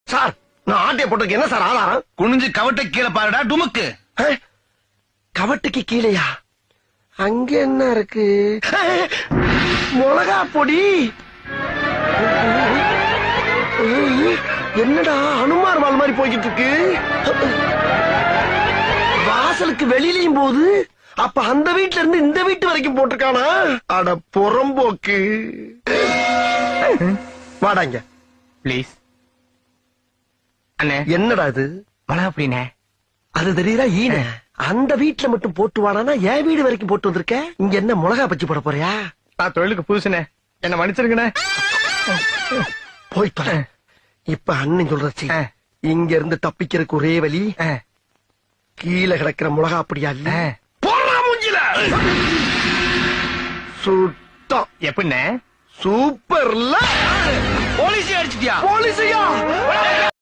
Sir நான் ஆட்டைய போட்டதுக்கு என்ன சார் ஆதாரம்? குனிஞ்சு கவட்டை கீழே பாருடா டுமுக்கு. கவட்டுக்கு கீழையா? அங்க என்ன இருக்கு? மிளகா பொடி. என்னடா அனுமார் வால் மாதிரி போய்கிட்டு இருக்கு. வாசலுக்கு வெளியிலயும் போது அப்ப அந்த வீட்டுல இருந்து இந்த வீட்டு வரைக்கும் போட்டிருக்கானா? அட புறம்போக்கு. வாடாங்க பிளீஸ். அண்ணே என்னடா இது? மிளகா பொடினே. அது தெரியுதா ஈன? அந்த வீட்டுல மட்டும் போட்டு வாடானா என் வீடு வரைக்கும் போட்டு வந்திருக்க. இங்க என்ன மிளகா பச்சி போட போறியா? நான் தொழிலுக்கு புதுசுனே, என்ன மன்னிச்சிருக்கனே. போய் பாரு. இப்ப அண்ணன் சொல்றச்சு இங்க இருந்து தப்பிக்கிறதுக்கு ஒரே வழி கீழே கிடக்கிற மிளகா அப்படியா இல்ல போறா மூஞ்சில சுத்தம். எப்படின்னு? சூப்பர்ல. போலீஸ் அடிச்சிட்டியா? போலீஸையா?